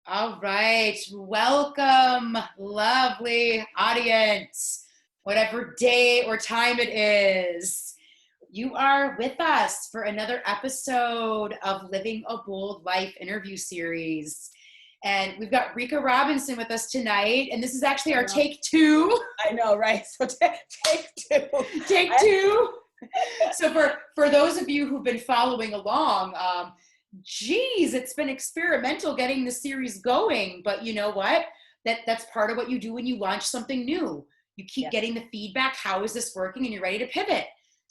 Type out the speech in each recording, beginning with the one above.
All right. Welcome, lovely audience, whatever day or time it is. You are with us for another episode of Living a Bold Life interview series. And we've got Reka Robinson with us tonight. And this is actually our take two. I know, right? So take two. Take two. So for those of you who've been following along, geez, it's been experimental getting the series going, but you know what? That's part of what you do when you launch something new. You keep getting the feedback. How is this working? And you're ready to pivot.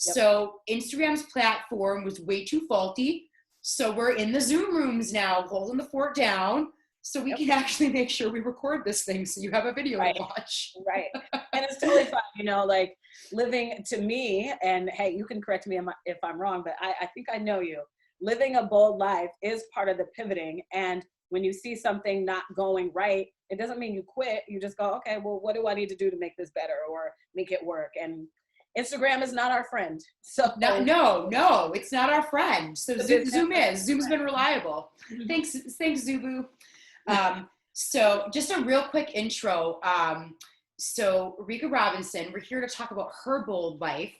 Yep. So Instagram's platform was way too faulty. So we're in the Zoom rooms now, holding the fort down so we can actually make sure we record this thing so you have a video to watch. Right. And it's totally fun, like living to me, and hey, you can correct me if I'm wrong, but I think I know you. Living a bold life is part of the pivoting. And when you see something not going right, it doesn't mean you quit. You just go, okay, well, what do I need to do to make this better or make it work? And Instagram is not our friend. So no, it's not our friend. So Zoom is. Zoom's been reliable. Thanks, Zubu. So just a real quick intro. So Reka Robinson, we're here to talk about her bold life.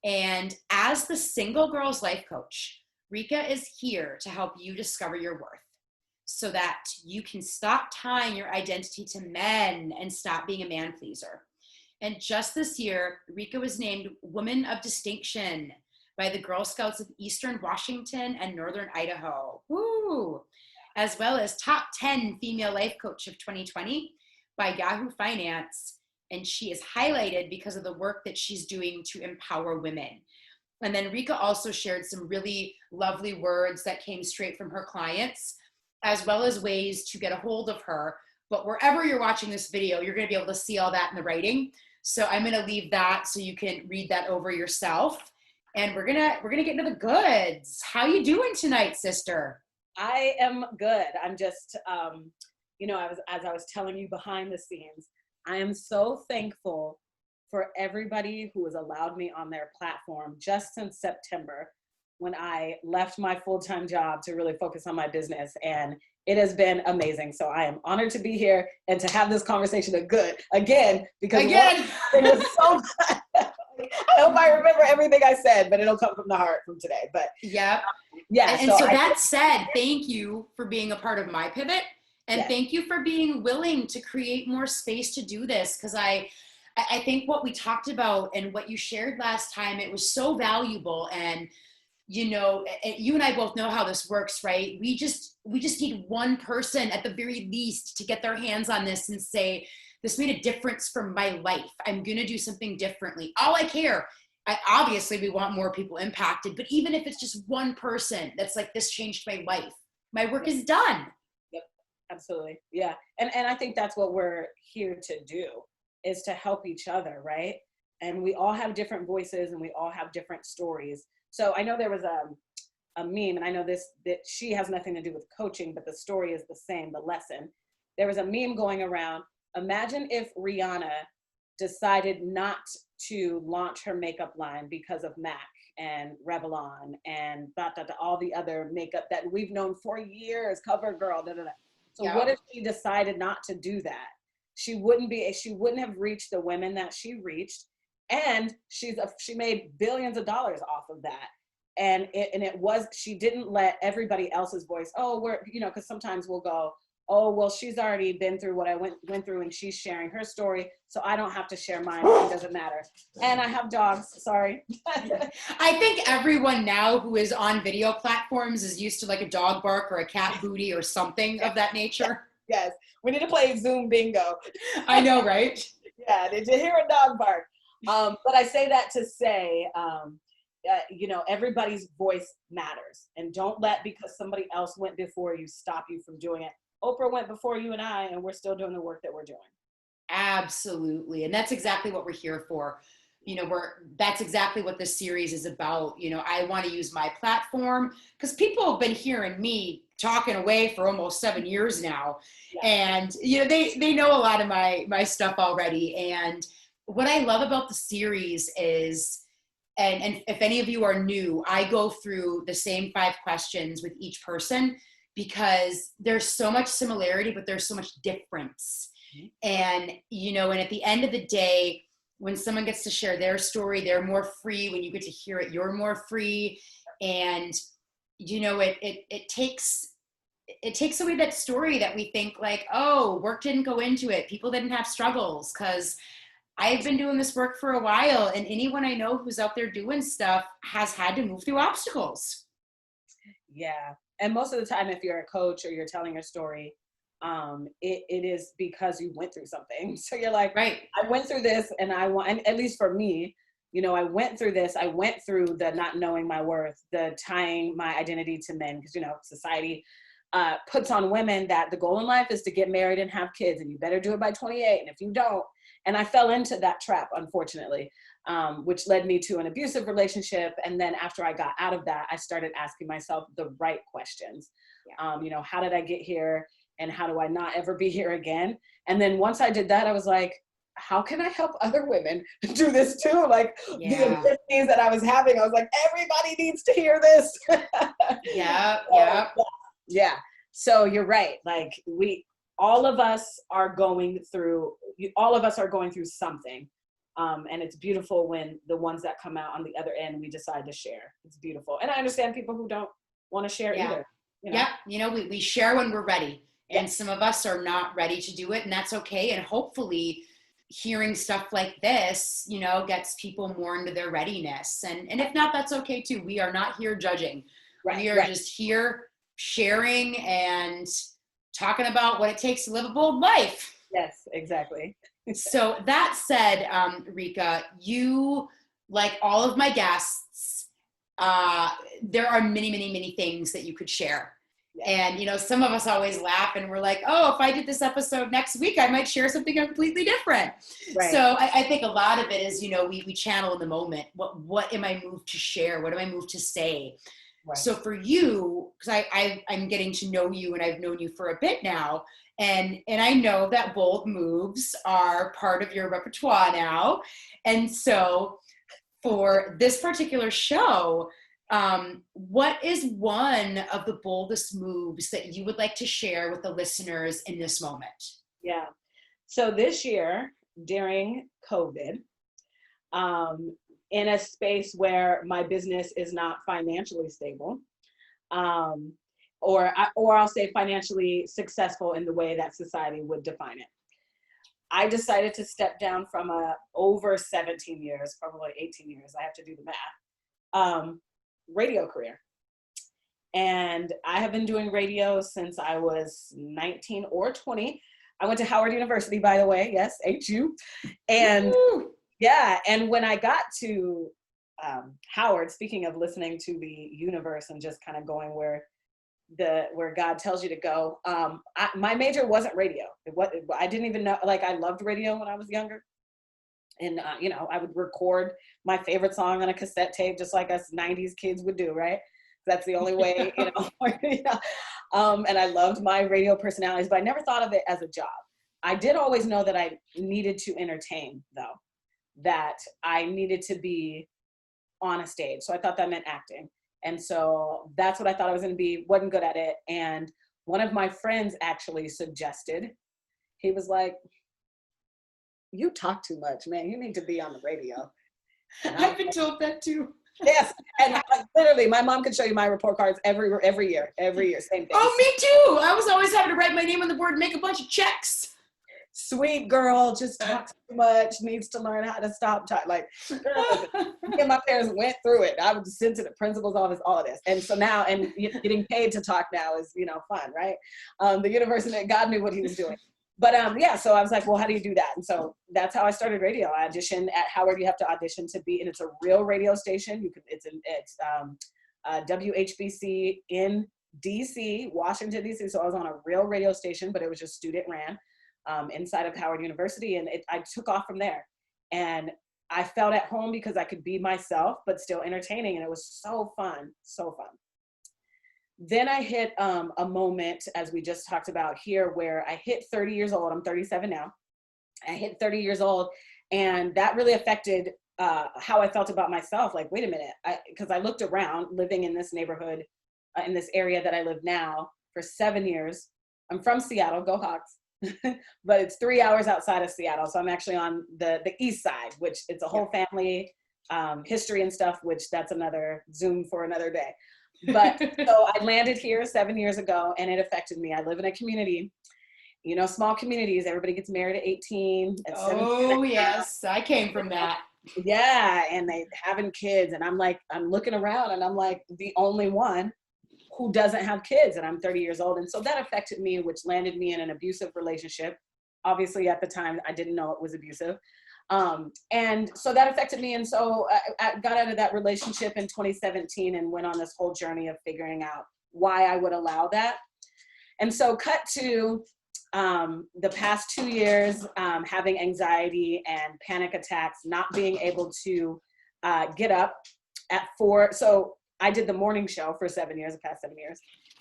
And as the single girl's life coach, Reka is here to help you discover your worth so that you can stop tying your identity to men and stop being a man pleaser. And just this year, Reka was named Woman of Distinction by the Girl Scouts of Eastern Washington and Northern Idaho. Woo! As well as Top 10 Female Life Coach of 2020 by Yahoo Finance. And she is highlighted because of the work that she's doing to empower women. And then Reka also shared some really lovely words that came straight from her clients, as well as ways to get a hold of her. But wherever you're watching this video, you're going to be able to see all that in the writing. So I'm going to leave that so you can read that over yourself. And we're gonna get into the goods. How you doing tonight, sister? I am good. I'm just, as I was telling you behind the scenes, I am so thankful for everybody who has allowed me on their platform just since September when I left my full-time job to really focus on my business. And it has been amazing. So I am honored to be here and to have this conversation again, because it was so good. I hope I remember everything I said, but it'll come from the heart from today. But yeah. And so that said, thank you for being a part of my pivot. And thank you for being willing to create more space to do this. Because I think what we talked about and what you shared last time, it was so valuable. And, you and I both know how this works, right? We just need one person at the very least to get their hands on this and say, this made a difference for my life. I'm going to do something differently. All I care. Obviously, we want more people impacted, but even if it's just one person that's like, this changed my life, my work is done. Yep, absolutely. Yeah. And I think that's what we're here to do, is to help each other, right? And we all have different voices and we all have different stories. So I know there was a meme, and I know that she has nothing to do with coaching, but the story is the same, the lesson. There was a meme going around. Imagine if Rihanna decided not to launch her makeup line because of MAC and Revlon and all the other makeup that we've known for years, CoverGirl, So what if she decided not to do that? She wouldn't have reached the women that she reached, and she made billions of dollars off of that. And she didn't let everybody else's voice, because sometimes we'll go, oh, well, she's already been through what I went through and she's sharing her story, so I don't have to share mine. It doesn't matter. And I have dogs, sorry. I think everyone now who is on video platforms is used to like a dog bark or a cat booty or something of that nature. Yes, we need to play Zoom bingo. I know, right? Yeah, did you hear a dog bark? But I say that to say, everybody's voice matters. And don't let, because somebody else went before you, stop you from doing it. Oprah went before you and I, and we're still doing the work that we're doing. Absolutely. And that's exactly what we're here for. That's exactly what this series is about. I want to use my platform because people have been hearing me talking away for almost 7 years now. Yeah. And, they know a lot of my stuff already. And what I love about the series is, and if any of you are new, I go through the same 5 questions with each person, because there's so much similarity, but there's so much difference. And, you know, and at the end of the day, when someone gets to share their story, they're more free. When you get to hear it, you're more free. And, you know, it takes away that story that we think like, oh, work didn't go into it. People didn't have struggles, because I've been doing this work for a while, and anyone I know who's out there doing stuff has had to move through obstacles. Yeah. And most of the time, if you're a coach or you're telling a story, it is because you went through something. So you're like, right, I went through this, and and at least for me, you know, I went through this. I went through the not knowing my worth, the tying my identity to men, because, you know, society puts on women that the goal in life is to get married and have kids, and you better do it by 28. And if you don't, and I fell into that trap, unfortunately, which led me to an abusive relationship. And then after I got out of that, I started asking myself the right questions. You know, how did I get here? And how do I not ever be here again? And then once I did that, I was like, how can I help other women do this too? Like the epiphanies that I was having, I was like, everybody needs to hear this. Yeah. So you're right. Like all of us are going through something. And it's beautiful when the ones that come out on the other end, we decide to share. It's beautiful. And I understand people who don't want to share either. You know? Yeah. You know, we share when we're ready. And some of us are not ready to do it, and that's okay. And hopefully hearing stuff like this, you know, gets people more into their readiness. And if not, that's okay too. We are not here judging. We are just here sharing and talking about what it takes to live a bold life. Yes, exactly. So that said, Reka, you, like all of my guests, there are many, many, many things that you could share. And, you know, some of us always laugh and we're like, oh, if I did this episode next week, I might share something completely different. Right. So I think a lot of it is, you know, we channel in the moment. What am I moved to share? What am I moved to say? Right. So for you, because I'm getting to know you, and I've known you for a bit now, and I know that bold moves are part of your repertoire now. And so for this particular show, what is one of the boldest moves that you would like to share with the listeners in this moment? Yeah. So this year, during COVID, in a space where my business is not financially stable, or I'll say financially successful in the way that society would define it, I decided to step down from over 17 years, probably 18 years, I have to do the math, radio career. And I have been doing radio since I was 19 or 20. I went to Howard University, by the way. Yes, HU. And and when I got to Howard, speaking of listening to the universe and just kind of going where God tells you to go, my major wasn't radio. I didn't even know, like, I loved radio when I was younger. And, you know, I would record my favorite song on a cassette tape, just like us 90s kids would do, right? That's the only way, you know. And I loved my radio personalities, but I never thought of it as a job. I did always know that I needed to entertain, though, that I needed to be on a stage. So I thought that meant acting. And so that's what I thought I was going to be. Wasn't good at it. And one of my friends actually suggested, he was like, you talk too much, man. You need to be on the radio. I've been told that too. Yes. And like, literally, my mom could show you my report cards every year, same thing. Oh, me too. I was always having to write my name on the board and make a bunch of checks. Sweet girl, just talks too much, needs to learn how to stop talking. Like, me and my parents went through it. I would just send to the principal's office, all of this. And so now, and getting paid to talk now is, you know, fun, right? The university, God knew what he was doing. But so I was like, well, how do you do that? And so that's how I started radio. I auditioned at Howard. You have to audition to be, and it's a real radio station. It's WHBC in DC, Washington, DC. So I was on a real radio station, but it was just student ran inside of Howard University. And I took off from there. And I felt at home because I could be myself, but still entertaining. And it was so fun, so fun. Then I hit a moment, as we just talked about here, where I hit 30 years old. I'm 37 now. I hit 30 years old, and that really affected how I felt about myself. Like, wait a minute, because I looked around, living in this neighborhood, in this area that I live now, for 7 years. I'm from Seattle, go Hawks. But it's 3 hours outside of Seattle. So I'm actually on the east side, which it's a whole family history and stuff, which that's another Zoom for another day. But so I landed here 7 years ago and it affected me. I live in a community, you know, small communities, everybody gets married at 18. At 17. Oh, yes. I came from that. Yeah. And they having kids. And I'm like, I'm looking around and I'm like the only one who doesn't have kids, and I'm 30 years old. And so that affected me, which landed me in an abusive relationship. Obviously at the time I didn't know it was abusive. And so that affected me. And so I got out of that relationship in 2017 and went on this whole journey of figuring out why I would allow that. And so cut to the past 2 years, having anxiety and panic attacks, not being able to get up at 4. So I did the morning show for 7 years, the past 7 years.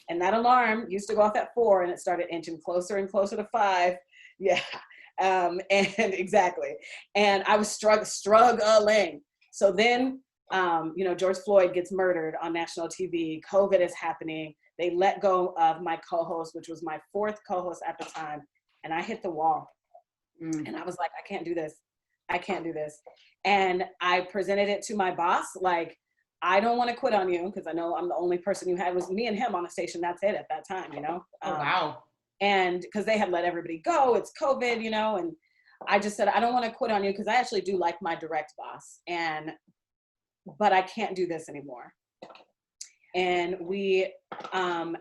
And that alarm used to go off at 4 and it started inching closer and closer to 5. Yeah. And exactly. And I was struggling. So then, you know, George Floyd gets murdered on national TV. COVID is happening. They let go of my co-host, which was my 4th co-host at the time. And I hit the wall. And I was like, I can't do this. I can't do this. And I presented it to my boss, like, I don't want to quit on you because I know I'm the only person you had was me and him on the station. That's it at that time, you know? Oh, wow. And because they had let everybody go, it's COVID, you know? And I just said, I don't want to quit on you because I actually do like my direct boss. But I can't do this anymore. And we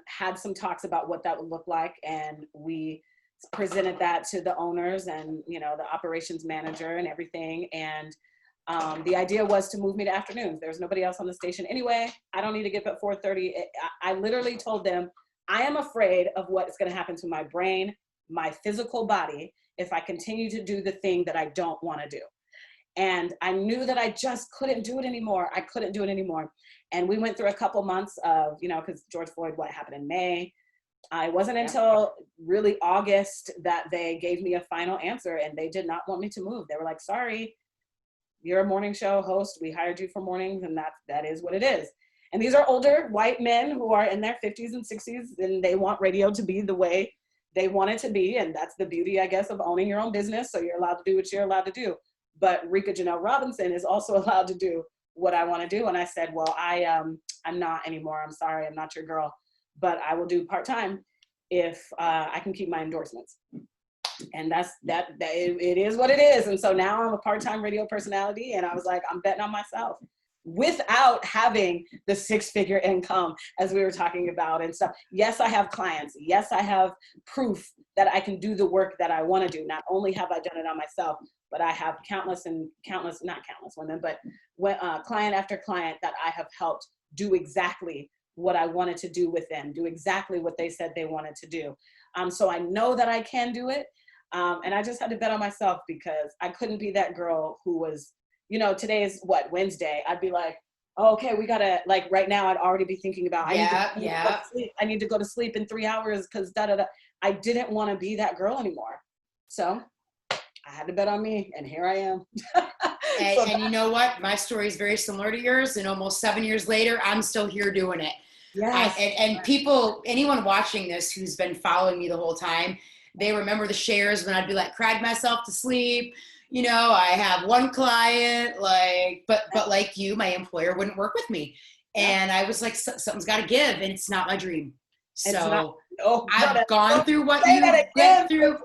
had some talks about what that would look like. And we presented that to the owners and, you know, the operations manager and everything. And the idea was to move me to afternoons. There's nobody else on the station anyway. I don't need to get up at 4:30. I literally told them, I am afraid of what's going to happen to my brain, my physical body, if I continue to do the thing that I don't want to do. And I knew that I just couldn't do it anymore. I couldn't do it anymore. And we went through a couple months of, you know, because George Floyd, what happened in May. It wasn't until really August that they gave me a final answer, and they did not want me to move. They were like, sorry, you're a morning show host. We hired you for mornings, and that is what it is. And these are older white men who are in their 50s and 60s, and they want radio to be the way they want it to be. And that's the beauty, I guess, of owning your own business. So you're allowed to do what you're allowed to do. But Reka Janelle Robinson is also allowed to do what I want to do. And I said, well, I'm not anymore. I'm sorry, I'm not your girl, but I will do part-time if I can keep my endorsements. And that it is what it is. And so now I'm a part-time radio personality, and I was like, I'm betting on myself without having the 6-figure income as we were talking about and stuff. Yes, I have clients. Yes, I have proof that I can do the work that I want to do. Not only have I done it on myself, but I have not countless women, but client after client that I have helped do exactly what I wanted to do with them, do exactly what they said they wanted to do. So I know that I can do it. And I just had to bet on myself because I couldn't be that girl who was, you know, today is what, Wednesday. I'd be like, oh, okay, we gotta, like right now I'd already be thinking about, I need to go to sleep in 3 hours because I didn't want to be that girl anymore. So I had to bet on me, and here I am. And you know what? My story is very similar to yours, and almost 7 years later, I'm still here doing it. Yes. And people, anyone watching this who's been following me the whole time, they remember the shares when I'd be like, cried myself to sleep. You know, I have one client, like, but like you, my employer wouldn't work with me. And I was like, something's got to give, and it's not my dream. So I've gone through what you went through.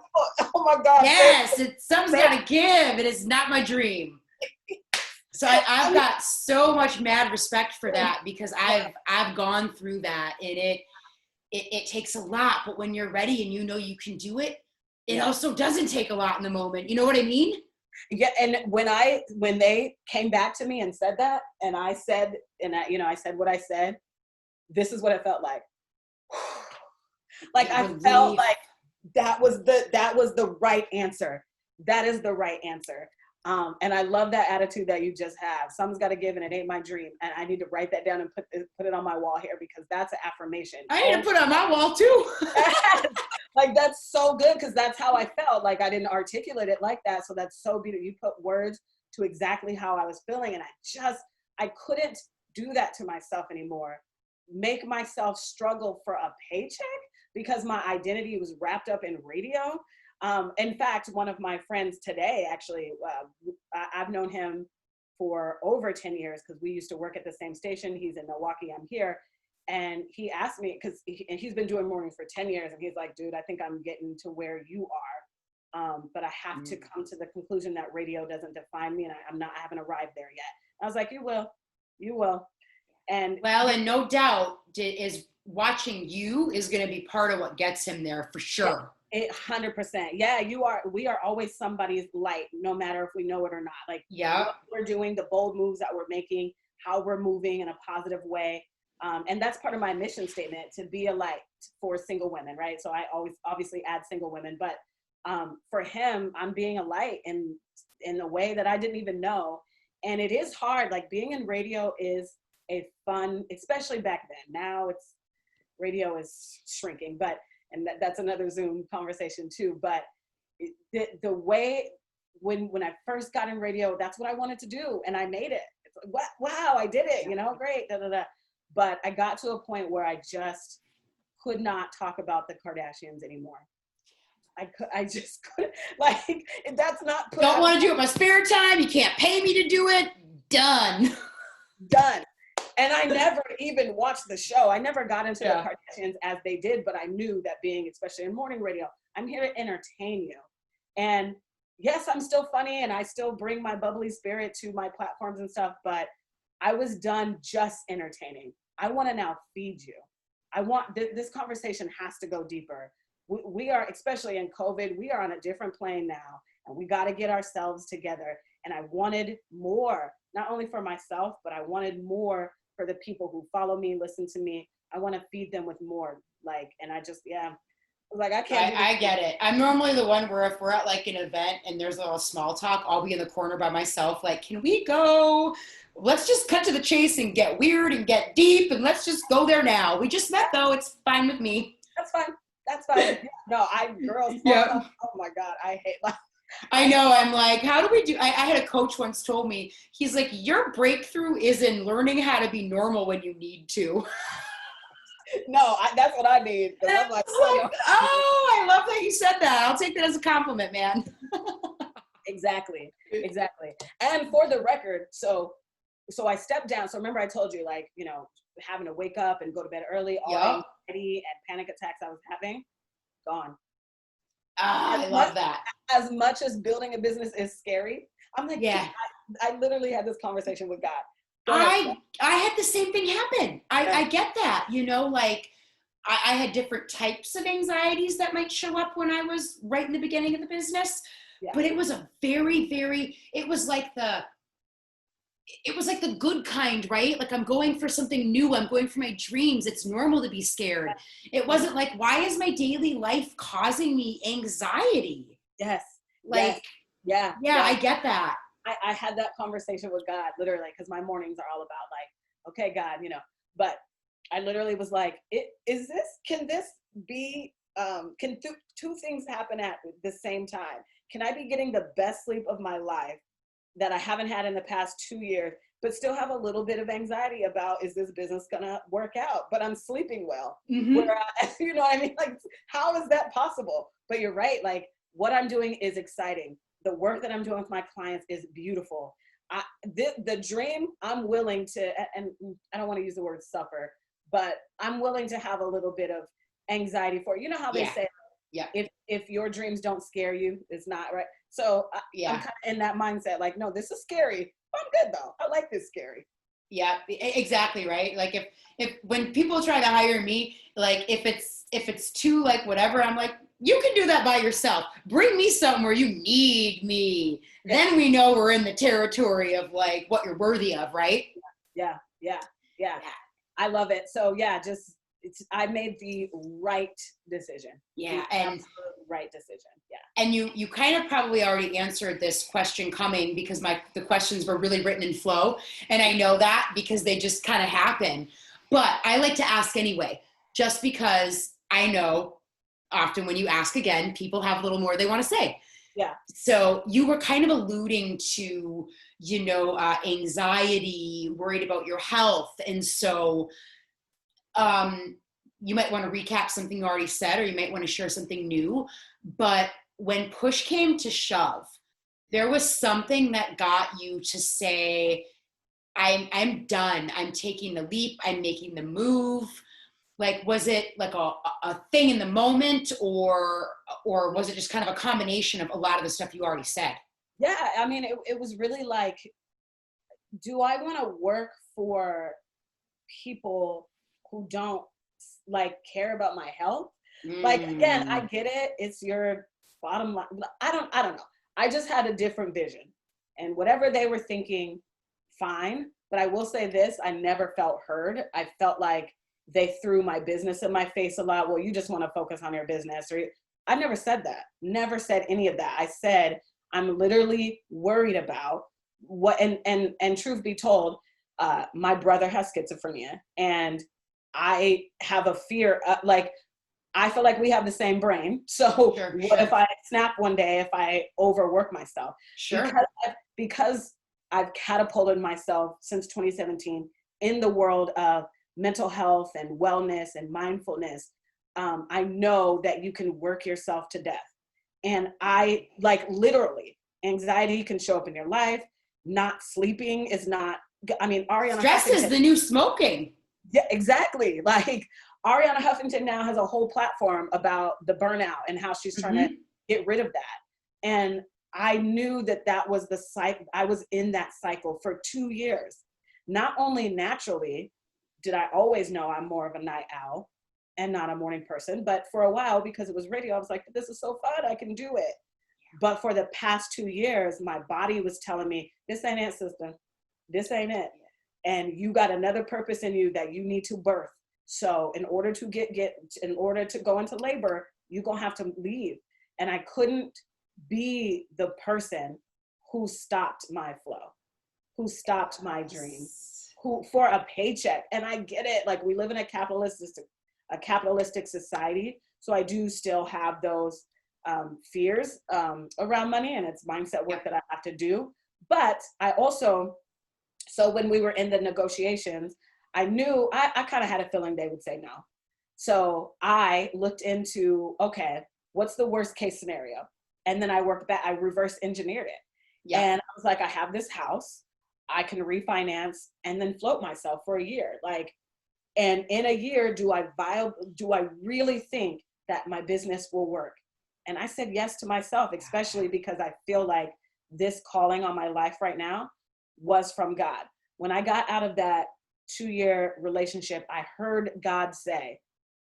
Oh my God. Yes, something's got to give, and it's not my dream. So I've got so much mad respect for that because I've gone through that, and it takes a lot, but when you're ready and you know you can do it, it also doesn't take a lot in the moment. You know what I mean? Yeah. And when they came back to me and said that, and I said, I said what I said, this is what it felt like. Like I felt like that was the right answer. That is the right answer. And I love that attitude that you just have. Something's got to give, and it ain't my dream. And I need to write that down and put it on my wall here because that's an affirmation. I need to put it on my wall too. Like that's so good because that's how I felt. Like I didn't articulate it like that. So that's so beautiful. You put words to exactly how I was feeling, and I couldn't do that to myself anymore. Make myself struggle for a paycheck. because my identity was wrapped up in radio. In fact, one of my friends today, actually, I've known him for over 10 years because we used to work at the same station. He's in Milwaukee, I'm here. And he asked me, and he's been doing mornings for 10 years. And he's like, dude, I think I'm getting to where you are. But I have to come to the conclusion that radio doesn't define me. And I haven't arrived there yet. I was like, you will. And well, and no doubt is watching you is going to be part of what gets him there for sure. 100%. Yeah, we are always somebody's light, no matter if we know it or not. Like, what we're doing, the bold moves that we're making, how we're moving in a positive way. And that's part of my mission statement, to be a light for single women, right? So I always obviously add single women, but for him, I'm being a light in a way that I didn't even know. And it is hard. Like, being in radio is a fun, especially back then. Now radio is shrinking, and that's another Zoom conversation too. But the way, when I first got in radio, that's what I wanted to do. And I made it. It's like, wow, I did it, great, da, da, da. But I got to a point where I just could not talk about the Kardashians anymore. I just couldn't, like, that's not. Don't want to do it in my spare time. You can't pay me to do it. Done. And I never even watched the show. I never got into the Kardashians as they did, but I knew that being, especially in morning radio, I'm here to entertain you. And yes, I'm still funny and I still bring my bubbly spirit to my platforms and stuff, but I was done just entertaining. I want to now feed you. I want this conversation has to go deeper. We are, especially in COVID, we are on a different plane now, and we got to get ourselves together. And I wanted more, not only for myself, but I wanted more for the people who follow me, listen to me. I want to feed them with more. Like, and I just, I can't. I get it. I'm normally the one where if we're at like an event and there's a little small talk, I'll be in the corner by myself. Like, can we go? Let's just cut to the chase and get weird and get deep, and let's just go there now. We just met though. It's fine with me. That's fine. No, girls. Oh my God, I hate that. I know. I'm like, how do we do? I had a coach once told me, he's like, your breakthrough is in learning how to be normal when you need to. No, that's what I need. I'm like, oh, I love that you said that. I'll take that as a compliment, man. Exactly. And for the record, so I stepped down. So remember I told you, like, having to wake up and go to bed early, all anxiety and panic attacks I was having, gone. I love that. As much as building a business is scary, I'm like, I literally had this conversation with God. I had the same thing happen. I get that, like I had different types of anxieties that might show up when I was right in the beginning of the business, but it was a very, very, it was like the good kind, right? Like, I'm going for something new. I'm going for my dreams. It's normal to be scared. It wasn't like, why is my daily life causing me anxiety? Yes. Like, yes. I get that. I had that conversation with God, literally, because my mornings are all about like, okay, God, but I literally was like, can this be, can two things happen at the same time? Can I be getting the best sleep of my life that I haven't had in the past 2 years, but still have a little bit of anxiety about, is this business gonna work out? But I'm sleeping well. Mm-hmm. You know what I mean? Like, how is that possible? But you're right. Like, what I'm doing is exciting. The work that I'm doing with my clients is beautiful. The dream, I'm willing to, and I don't want to use the word suffer, but I'm willing to have a little bit of anxiety for, how they say, if your dreams don't scare you, it's not right. So I'm kind of in that mindset, like, no, this is scary. I'm good though. I like this scary. Yeah, exactly. Right. Like if when people try to hire me, like if it's too like whatever, I'm like, you can do that by yourself. Bring me something where you need me. Yeah. Then we know we're in the territory of like what you're worthy of. Right. Yeah. I love it. So I made the right decision. Yeah. And right decision. Yeah. And you kind of probably already answered this question coming because the questions were really written in flow. And I know that because they just kind of happen. But I like to ask anyway, just because I know often when you ask again, people have a little more they want to say. Yeah. So you were kind of alluding to, anxiety, worried about your health. And so, you might want to recap something you already said, or you might want to share something new. But when push came to shove, there was something that got you to say, I'm done. I'm taking the leap. I'm making the move. Like, was it like a thing in the moment, or was it just kind of a combination of a lot of the stuff you already said? Yeah, I mean, it was really like, do I want to work for people who don't like care about my health? Like, again, I get it. It's your bottom line. I don't know. I just had a different vision, and whatever they were thinking, fine. But I will say this, I never felt heard. I felt like they threw my business in my face a lot. Well, you just want to focus on your business. Or I never said that. Never said any of that. I said, I'm literally worried about what, and truth be told, my brother has schizophrenia, and I have a fear, like, I feel like we have the same brain. So what if I snap one day, if I overwork myself? Sure. Because I've catapulted myself since 2017 in the world of mental health and wellness and mindfulness. I know that you can work yourself to death. And I, like, literally, anxiety can show up in your life. Not sleeping is not, I mean, Ariana Stress Huffington, is the new smoking. Yeah, exactly. Like, Ariana Huffington now has a whole platform about the burnout and how she's trying to get rid of that. And I knew that that was the cycle. I was in that cycle for 2 years. Not only naturally did I always know I'm more of a night owl and not a morning person, but for a while, because it was radio, I was like, this is so fun, I can do it. But for the past 2 years, my body was telling me, this ain't it, sister. This ain't it. And you got another purpose in you that you need to birth. So in order to in order to go into labor, you're gonna have to leave. And I couldn't be the person who stopped my flow, who stopped my dream, who for a paycheck. And I get it. Like, we live in a capitalistic society. So I do still have those fears around money, and it's mindset work that I have to do. But I also, so when we were in the negotiations, I knew, I kind of had a feeling they would say no. So I looked into, okay, what's the worst case scenario? And then I worked back, I reverse engineered it. Yeah. And I was like, I have this house, I can refinance and then float myself for a year. Like, and in a year, do I really think that my business will work? And I said yes to myself, especially because I feel like this calling on my life right now was from God. When I got out of that 2-year relationship, I heard God say,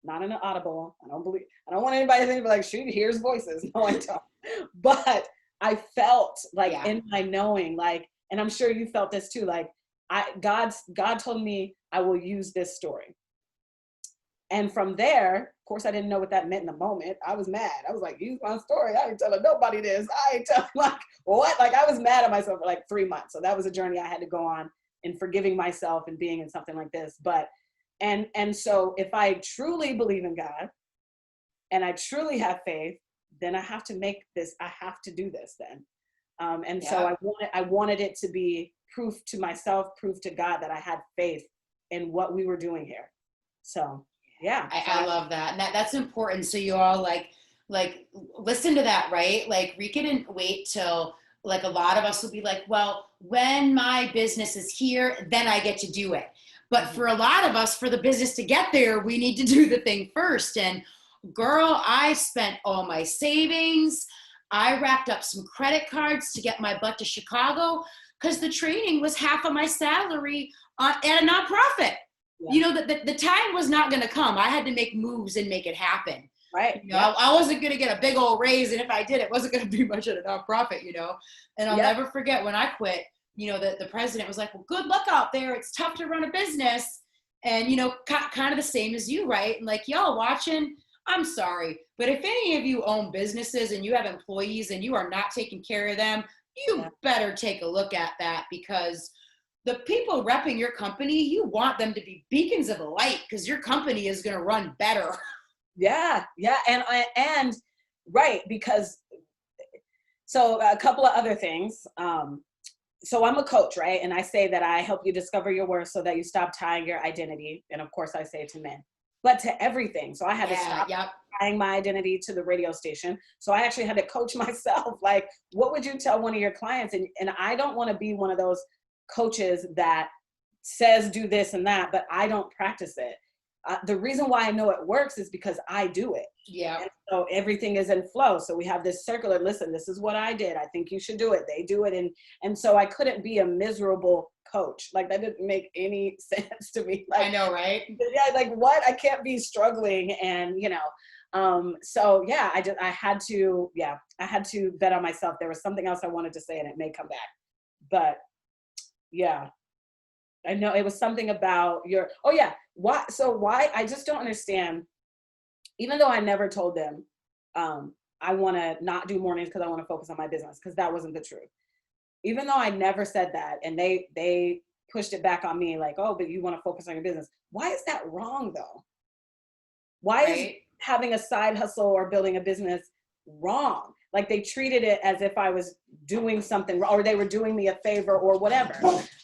not in an audible, I don't want anybody to think like, she hears voices. No, I don't. But I felt like in my knowing, like, and I'm sure you felt this too, like, God told me I will use this story. And from there, of course, I didn't know what that meant in the moment. I was mad. I was like, use my story. I ain't telling nobody this. I ain't telling, like, what? Like, I was mad at myself for like 3 months. So that was a journey I had to go on in forgiving myself and being in something like this. But, and so if I truly believe in God and I truly have faith, then I have to do this then. So I wanted it to be proof to myself, proof to God that I had faith in what we were doing here. So, yeah. I love that. And that's important. So you all like listen to that, right? Like, Reka didn't wait till, like, a lot of us will be like, well, when my business is here, then I get to do it. But for a lot of us, for the business to get there, we need to do the thing first. And girl, I spent all my savings. I racked up some credit cards to get my butt to Chicago because the training was half of my salary at a nonprofit. Yeah. You know, the time was not going to come. I had to make moves and make it happen. Right. You know, I wasn't going to get a big old raise. And if I did, it wasn't going to be much at a nonprofit, you know. And I'll never forget when I quit, you know, the president was like, well, good luck out there. It's tough to run a business. And, you know, kind of the same as you, right? And like, y'all watching, I'm sorry. But if any of you own businesses and you have employees and you are not taking care of them, you better take a look at that, because the people repping your company, you want them to be beacons of light because your company is going to run better. Yeah. And right, because, so a couple of other things. So I'm a coach, right? And I say that I help you discover your worth so that you stop tying your identity. And of course I say it to men. but to everything. So I had to stop Yep. tying my identity to the radio station. So I actually had to coach myself. Like, what would you tell one of your clients? And I don't want to be one of those coaches that says do this and that, but I don't practice it. The reason why I know it works is because I do it. Yeah. And so everything is in flow. So we have this circular, listen, this is what I did. I think you should do it. They do it. And so I couldn't be a miserable coach. Like, that didn't make any sense to me. Like, I know, right? Yeah, like, what? I can't be struggling. And, so yeah, I had to bet on myself. There was something else I wanted to say and it may come back. But yeah, I know it was something about why I just don't understand, even though I never told them, I want to not do mornings because I want to focus on my business, because that wasn't the truth. Even though I never said that, and they pushed it back on me like, oh, but you want to focus on your business. Why is that wrong though? Why is having a side hustle or building a business wrong? Like, they treated it as if I was doing something, or they were doing me a favor or whatever.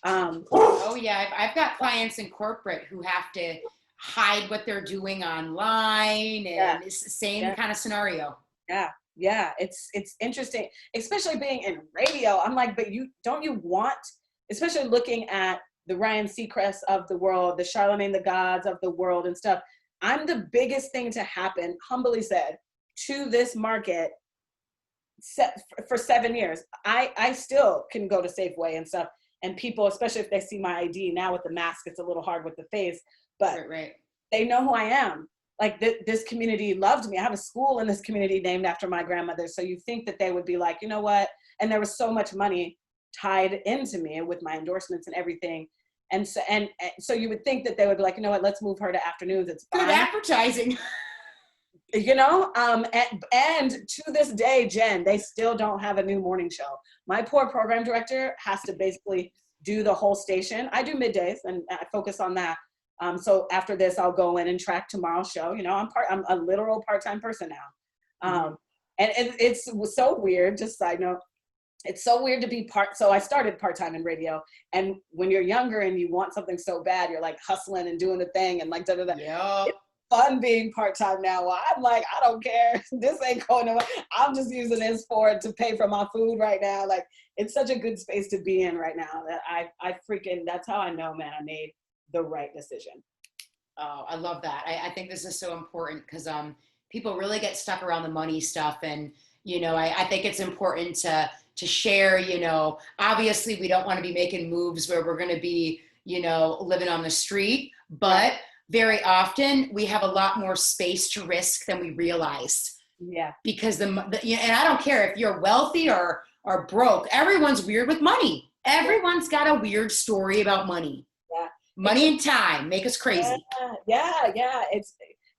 Oh yeah, I've got clients in corporate who have to hide what they're doing online, and it's the same kind of scenario. Yeah, it's interesting, especially being in radio. I'm like, but you want, especially looking at the Ryan Seacrest of the world, the Charlemagne the Gods of the world and stuff. I'm the biggest thing to happen, humbly said, to this market for 7 years. I still can go to Safeway and stuff, and people, especially if they see my ID now with the mask, it's a little hard with the face, but they know who I am. Like, this community loved me. I have a school in this community named after my grandmother. So you think that they would be like, you know what? And there was so much money tied into me with my endorsements and everything. And so you would think that they would be like, you know what? Let's move her to afternoons. It's fine. Good advertising. And to this day, Jen, they still don't have a new morning show. My poor program director has to basically do the whole station. I do middays and I focus on that. So after this, I'll go in and track tomorrow's show. I'm a literal part-time person now. And it's so weird, just side note, it's so weird to be so I started part-time in radio, and when you're younger and you want something so bad, you're like hustling and doing the thing and like da-da-da. Yep. It's fun being part-time now. I'm like, I don't care. This ain't going nowhere. I'm just using this to pay for my food right now. Like, it's such a good space to be in right now that I freaking, that's how I know, man, I made the right decision. Oh, I love that. I think this is so important because people really get stuck around the money stuff. And, I think it's important to share, obviously we don't want to be making moves where we're going to be, living on the street, but very often we have a lot more space to risk than we realize. Yeah. Because and I don't care if you're wealthy or broke, everyone's weird with money. Everyone's got a weird story about money. Yeah. Money and time make us crazy. Yeah. It's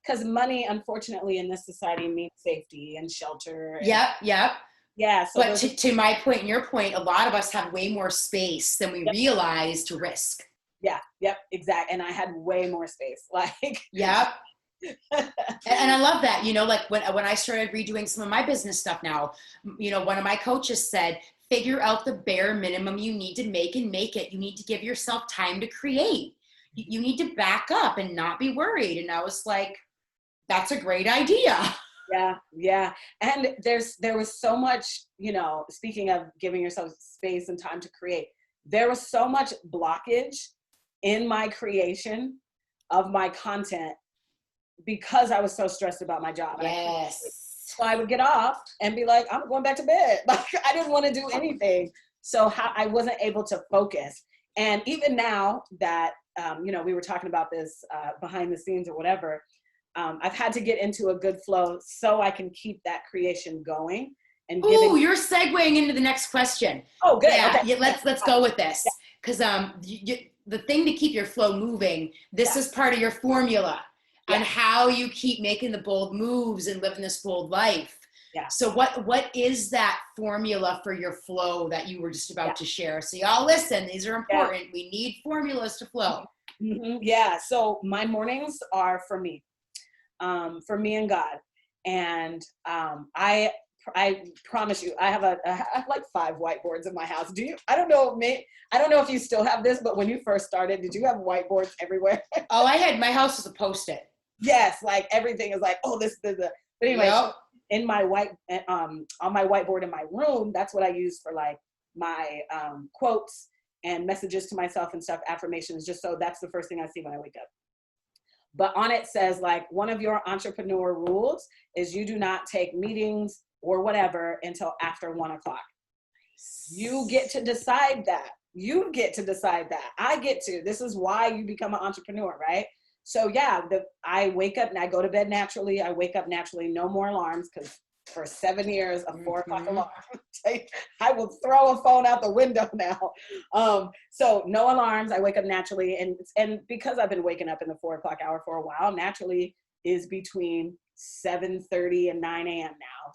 because money, unfortunately, in this society means safety and shelter. Yep. Yeah. So but to my point and your point, a lot of us have way more space than we realize to risk. Yeah. Yep. Exactly. And I had way more space. Like. Yep. And I love that. Like when I started redoing some of my business stuff now, one of my coaches said, figure out the bare minimum you need to make and make it. You need to give yourself time to create. You need to back up and not be worried. And I was like, that's a great idea. Yeah. And there was so much, speaking of giving yourself space and time to create, there was so much blockage in my creation of my content because I was so stressed about my job. Yes. So I would get off and be like, I'm going back to bed. Like, I didn't want to do anything. So I wasn't able to focus. And even now that, we were talking about this behind the scenes or whatever, I've had to get into a good flow so I can keep that creation going. And you're segueing into the next question. Oh, good. Yeah, okay. Let's go with this. Because the thing to keep your flow moving, this is part of your formula on how you keep making the bold moves and living this bold life. Yeah. So what is that formula for your flow that you were just about to share? So y'all listen, these are important. Yeah. We need formulas to flow. Mm-hmm. Yeah. So my mornings are for me and God. And I promise you, I have like 5 whiteboards in my house. Do you? I don't know if you still have this, but when you first started, did you have whiteboards everywhere? Oh, my house was a Post-it. Yes, like everything is like, oh, this. But anyway, Yep. in my on my whiteboard in my room, that's what I use for like my quotes and messages to myself and stuff, affirmations, just so that's the first thing I see when I wake up. But on it says like, one of your entrepreneur rules is you do not take meetings or whatever until after 1:00. You get to decide that. You get to decide that. I get to. This is why you become an entrepreneur, right? So yeah, I wake up and I go to bed naturally. I wake up naturally, no more alarms, because for 7 years, a 4:00 alarm. I will throw a phone out the window now. So no alarms. I wake up naturally, and because I've been waking up in the 4:00 hour for a while, naturally is between 7:30 and 9 a.m. now.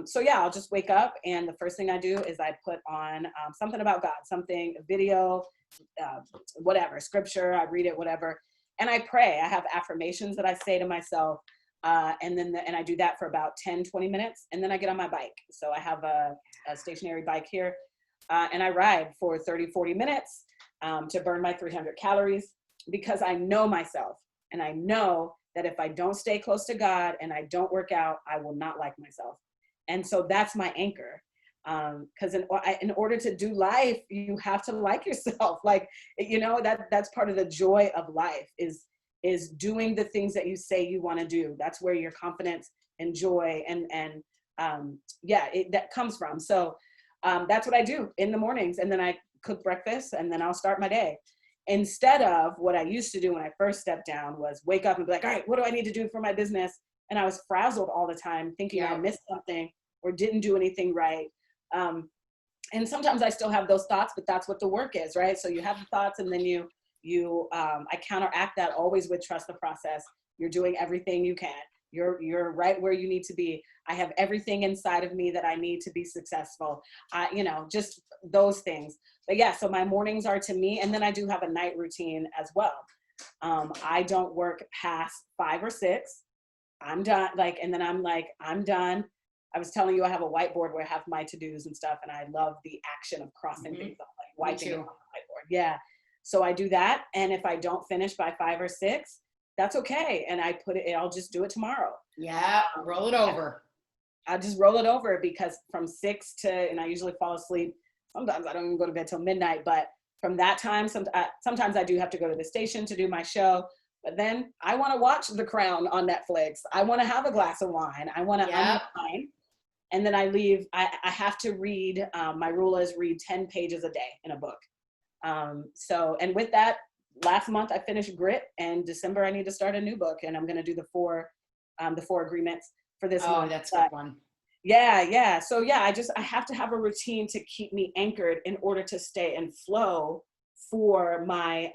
So yeah, I'll just wake up, and the first thing I do is I put on something about God, something, a video, whatever, scripture, I read it, whatever. And I pray. I have affirmations that I say to myself. And I do that for about 10, 20 minutes. And then I get on my bike. So I have a stationary bike here. And I ride for 30, 40 minutes to burn my 300 calories, because I know myself. And I know that if I don't stay close to God and I don't work out, I will not like myself. And so that's my anchor. Because in order to do life, you have to like yourself. Like, that's part of the joy of life is doing the things that you say you want to do. That's where your confidence and joy that comes from. So that's what I do in the mornings. And then I cook breakfast, and then I'll start my day. Instead of what I used to do when I first stepped down was wake up and be like, all right, what do I need to do for my business? And I was frazzled all the time, thinking I missed something or didn't do anything right. And sometimes I still have those thoughts, but that's what the work is, right? So you have the thoughts, and then I counteract that always with trust the process. You're doing everything you can. You're right where you need to be. I have everything inside of me that I need to be successful. Just those things. But yeah, so my mornings are to me, and then I do have a night routine as well. I don't work past 5 or 6. I'm done. And then I'm done. I was telling you, I have a whiteboard where I have my to-dos and stuff, and I love the action of crossing things off, like wiping it on the whiteboard. Yeah. So I do that. And if I don't finish by 5 or 6, that's okay. And I'll just do it tomorrow. Yeah. Roll it over. I just roll it over, because from 6 to, and I usually fall asleep. Sometimes I don't even go to bed till midnight, but from that time, sometimes I do have to go to the station to do my show, but then I want to watch The Crown on Netflix. I want to have a glass of wine. I want to unwind. And then I leave. I have to read. My rule is read 10 pages a day in a book. And with that, last month I finished Grit, and December I need to start a new book, and I'm going to do the four agreements for this month. Oh, that's a good one. Yeah. So yeah, I have to have a routine to keep me anchored in order to stay in flow for my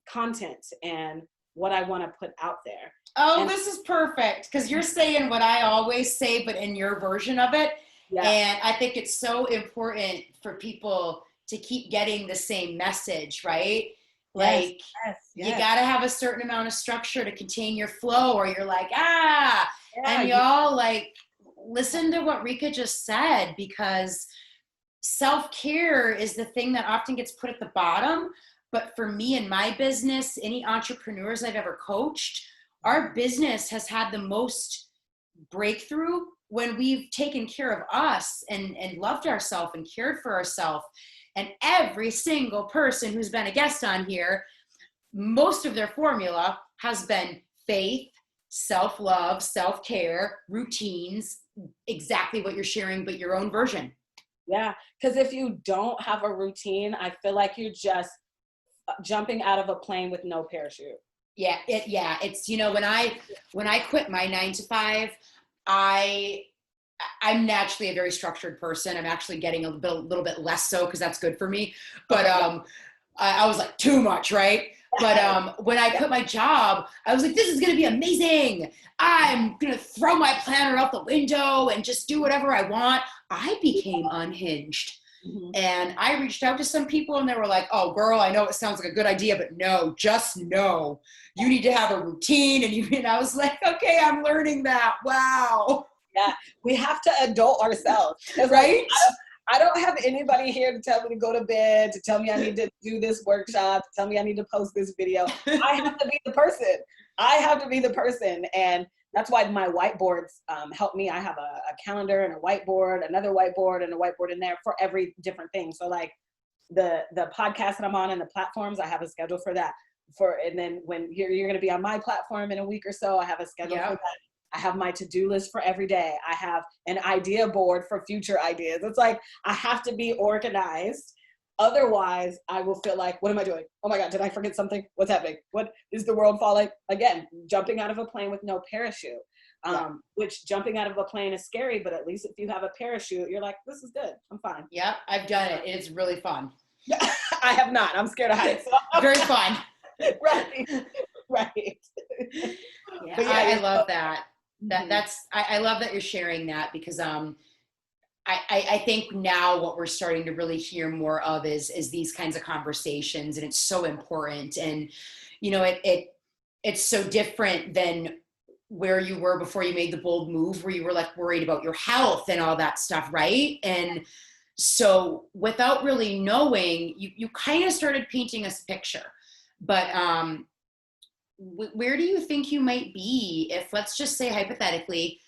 content and what I want to put out there. Oh, this is perfect, because you're saying what I always say, but in your version of it. Yeah. And I think it's so important for people to keep getting the same message, right? Like, you got to have a certain amount of structure to contain your flow, or you're like, and y'all listen to what Reka just said, because self-care is the thing that often gets put at the bottom. But for me and my business, any entrepreneurs I've ever coached, our business has had the most breakthrough when we've taken care of us and loved ourselves and cared for ourselves. And every single person who's been a guest on here, most of their formula has been faith, self-love, self-care, routines, exactly what you're sharing, but your own version. Yeah, because if you don't have a routine, I feel like you're just jumping out of a plane with no parachute. Yeah, it's, when I quit my 9 to 5, I'm naturally a very structured person. I'm actually getting a little bit less so, because that's good for me. But I was like too much, right? But when I quit my job, I was like, this is going to be amazing. I'm going to throw my planner out the window and just do whatever I want. I became unhinged. Mm-hmm. And I reached out to some people, and they were like, oh, girl, I know it sounds like a good idea, but no, just no. You need to have a routine. And I was like, okay, I'm learning that. Wow. Yeah, we have to adult ourselves. Right? I don't have anybody here to tell me to go to bed, to tell me I need to do this workshop, to tell me I need to post this video. I have to be the person. I have to be the person. And that's why my whiteboards help me. I have a calendar and a whiteboard, another whiteboard and a whiteboard in there for every different thing. So like the podcast that I'm on and the platforms, I have a schedule for that. And then when you're going to be on my platform in a week or so, I have a schedule for that. I have my to-do list for every day. I have an idea board for future ideas. It's like, I have to be organized. Otherwise, I will feel like, what am I doing? Oh my God, did I forget something? What's happening? What is the world falling? Again, jumping out of a plane with no parachute, which jumping out of a plane is scary, but at least if you have a parachute, you're like, this is good. I'm fine. Yep, I've done it. It's really fun. I have not. I'm scared of heights. So. Very fun. Right. Yeah, I love that. I love that you're sharing that, because I think now what we're starting to really hear more of is these kinds of conversations, and it's so important. And it's so different than where you were before you made the bold move, where you were like worried about your health and all that stuff, right? And so without really knowing, you kind of started painting us a picture. But where do you think you might be if, let's just say hypothetically,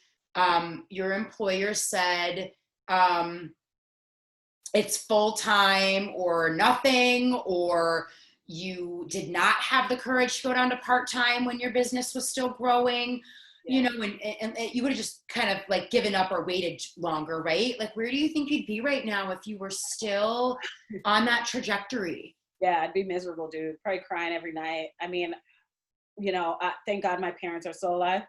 your employer said, it's full-time or nothing, or you did not have the courage to go down to part-time when your business was still growing, and you would have just kind of like given up or waited longer, right? Like, where do you think you'd be right now if you were still on that trajectory? Yeah, I'd be miserable, dude. Probably crying every night. I mean, thank God my parents are still alive.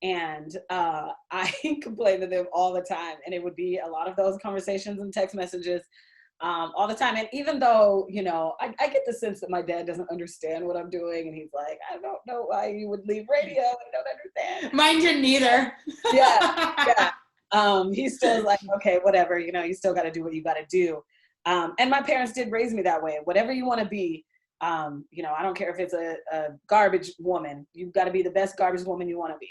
And I complain to them all the time. And it would be a lot of those conversations and text messages all the time. And even though, I get the sense that my dad doesn't understand what I'm doing. And he's like, I don't know why you would leave radio. I don't understand. Mine didn't either. Yeah. He's still like, okay, whatever, you still got to do what you got to do. And my parents did raise me that way. Whatever you want to be, I don't care if it's a garbage woman. You've got to be the best garbage woman you want to be.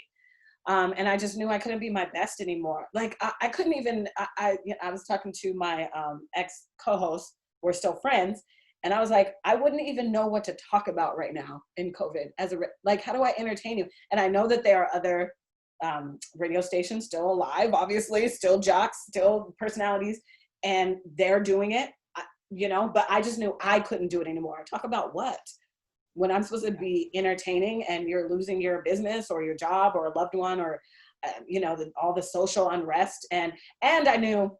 And I just knew I couldn't be my best anymore. Like I couldn't even, I was talking to my ex co-host, we're still friends. And I was like, I wouldn't even know what to talk about right now in COVID like, how do I entertain you? And I know that there are other radio stations still alive, obviously, still jocks, still personalities, and they're doing it, but I just knew I couldn't do it anymore. Talk about what? When I'm supposed to be entertaining and you're losing your business or your job or a loved one or, all the social unrest. And I knew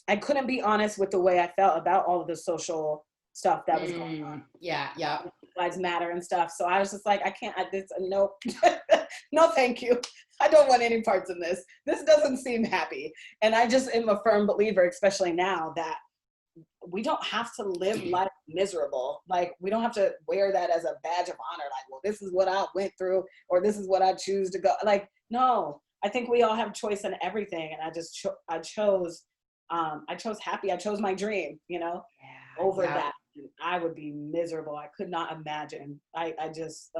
I couldn't be honest with the way I felt about all of the social stuff that was going on. Yeah. Lives Matter and stuff. So I was just like, I can't, no, no, thank you. I don't want any parts in this. This doesn't seem happy. And I just am a firm believer, especially now, that we don't have to live life miserable. Like, we don't have to wear that as a badge of honor. Like, well, this is what I went through, or this is what I choose to go. Like, no, I think we all have choice in everything. And I chose happy. I chose my dream, over that. I would be miserable. I could not imagine. I just,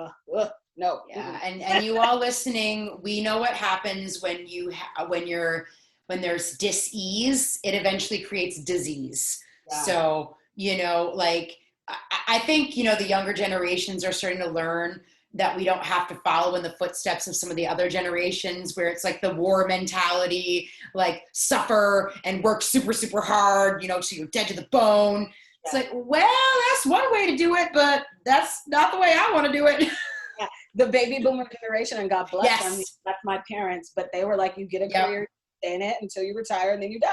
no. Yeah. And you all listening, we know what happens when when there's dis-ease, it eventually creates disease. Yeah. So, I think, the younger generations are starting to learn that we don't have to follow in the footsteps of some of the other generations where it's like the war mentality, like suffer and work super, super hard, so you're dead to the bone. Yeah. It's like, well, that's one way to do it, but that's not the way I want to do it. Yeah. The baby boomer generation, and God bless them, that's my parents, but they were like, you get a career, stay in it until you retire and then you die.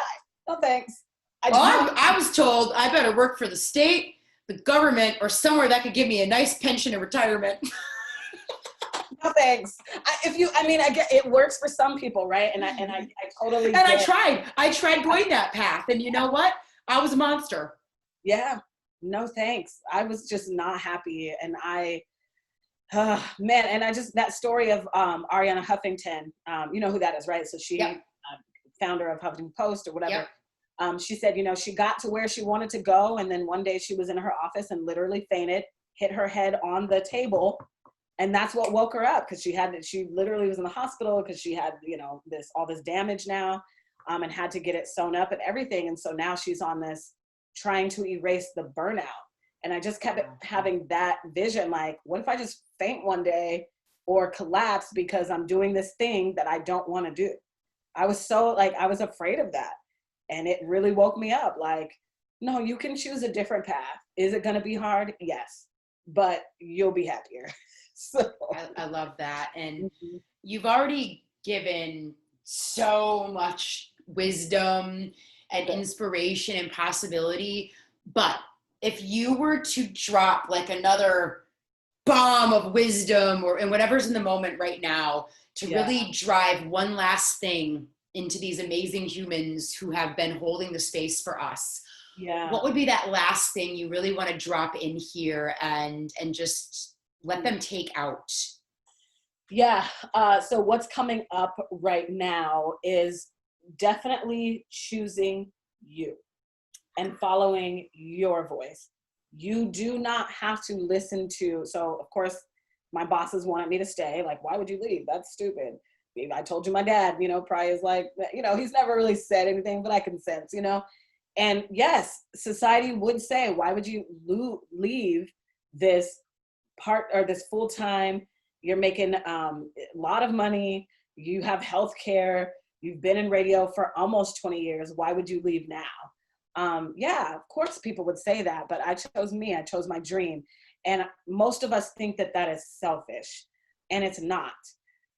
No thanks. I was told I better work for the state, the government, or somewhere that could give me a nice pension in retirement. No thanks. I get it works for some people, right? And I totally. And I tried going that path, and you know what? I was a monster. Yeah. No thanks. I was just not happy, and that story of Ariana Huffington, you know who that is, right? So she, founder of Huffington Post or whatever. Yep. She said, she got to where she wanted to go, and then one day she was in her office and literally fainted, hit her head on the table, and that's what woke her up, because she literally was in the hospital because she had, all this damage now, and had to get it sewn up and everything. And so now she's on this trying to erase the burnout. And I just kept having that vision, like, what if I just faint one day or collapse because I'm doing this thing that I don't want to do. I was so like, I was afraid of that. And it really woke me up. Like, no, you can choose a different path. Is it going to be hard? Yes, but you'll be happier. So I love that. And mhm. you've already given so much wisdom and inspiration and possibility. But if you were to drop like another bomb of wisdom and whatever's in the moment right now to really drive one last thing into these amazing humans who have been holding the space for us, what would be that last thing you really want to drop in here and just let them take out? So what's coming up right now is definitely choosing you and following your voice. You do not have to listen to, so of course my bosses wanted me to stay. Like, why would you leave? That's stupid. I told you my dad, probably is like, he's never really said anything, but I can sense, And yes, society would say, why would you leave this part or this full-time, you're making a lot of money, you have health care, you've been in radio for almost 20 years, why would you leave now? Of course people would say that, but I chose me, I chose my dream. And most of us think that that is selfish, and it's not.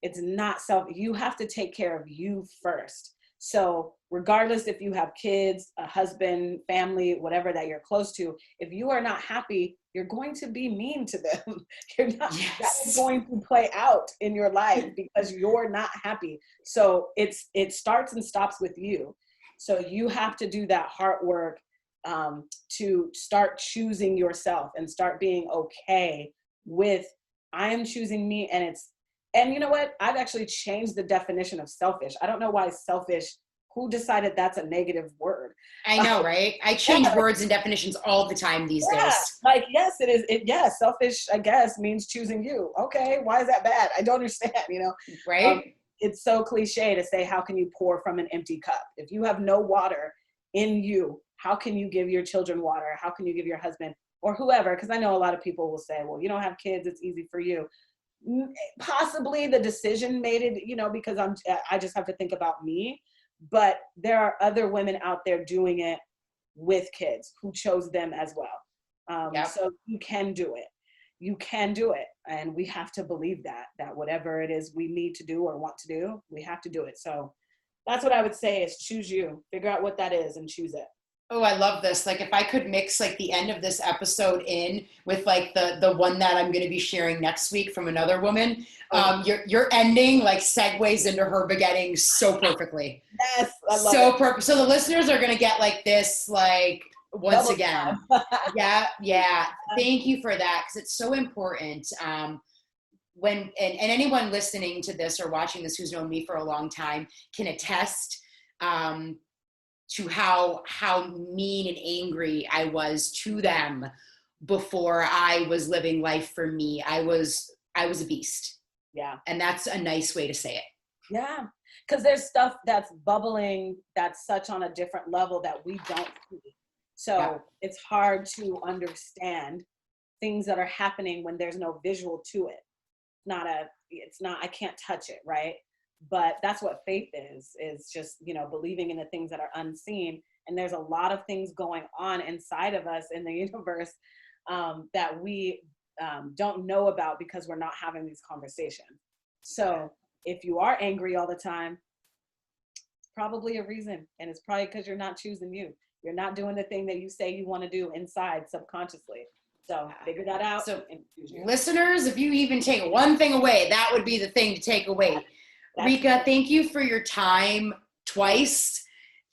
It's not selfish. You have to take care of you first. So regardless if you have kids, a husband, family, whatever that you're close to, if you are not happy, you're going to be mean to them. That is going to play out in your life because you're not happy. So it starts and stops with you. So you have to do that hard work to start choosing yourself and start being okay with, I am choosing me. And you know what? I've actually changed the definition of selfish. I don't know why selfish, who decided that's a negative word? I know, right? I change words and definitions all the time these days. Like, yes, it is. Yes, selfish, I guess, means choosing you. Okay, why is that bad? I don't understand, Right? It's so cliche to say, how can you pour from an empty cup? If you have no water in you, how can you give your children water? How can you give your husband or whoever? Because I know a lot of people will say, well, you don't have kids, it's easy for you. Possibly the decision made it, because I just have to think about me. But there are other women out there doing it with kids who chose them as well. So you can do it. You can do it. And we have to believe that whatever it is we need to do or want to do, we have to do it. So that's what I would say is choose you. Figure out what that is and choose it. Oh, I love this. Like if I could mix like the end of this episode in with like the one that I'm going to be sharing next week from another woman, your ending like segues into her begetting so perfectly. Yes, I love so perfect. So the listeners are going to get like this, like once again. Yeah. Thank you for that because it's so important. When and anyone listening to this or watching this who's known me for a long time can attest. To how mean and angry I was to them before I was living life for me. I was a beast. Yeah. And that's a nice way to say it. Yeah. Because there's stuff that's bubbling that's such on a different level that we don't see. So it's hard to understand things that are happening when there's no visual to it. I can't touch it, right? But that's what faith is just, believing in the things that are unseen. And there's a lot of things going on inside of us in the universe that we don't know about because we're not having these conversations. So if you are angry all the time, it's probably a reason. And it's probably because you're not choosing you. You're not doing the thing that you say you want to do inside subconsciously. So figure that out. So listeners, if you even take one thing away, that would be the thing to take away. Reka, thank you for your time twice.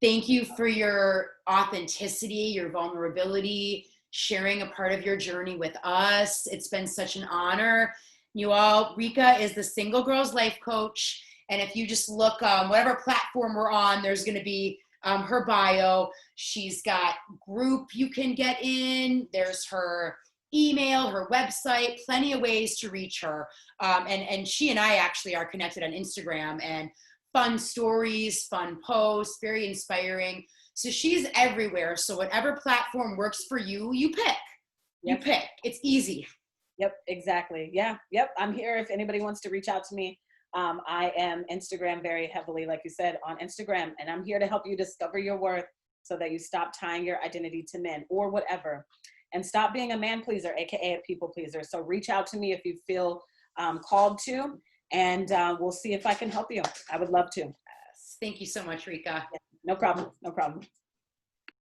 Thank you for your authenticity, your vulnerability, sharing a part of your journey with us. It's been such an honor. You all, Reka is the Single Girls Life Coach. And if you just look, whatever platform we're on, there's going to be her bio. She's got group you can get in. There's her email, her website, plenty of ways to reach her. And she and I actually are connected on Instagram, and fun stories, fun posts, very inspiring. So she's everywhere. So whatever platform works for you, you pick. You pick. It's easy. Yep, exactly. Yeah, yep. I'm here if anybody wants to reach out to me. I am Instagram very heavily, like you said, on Instagram, and I'm here to help you discover your worth so that you stop tying your identity to men or whatever, and stop being a man pleaser, aka a people pleaser. So reach out to me if you feel called to, and we'll see if I can help you. I would love to. Yes. Thank you so much, Reka. Yeah, no problem. No problem.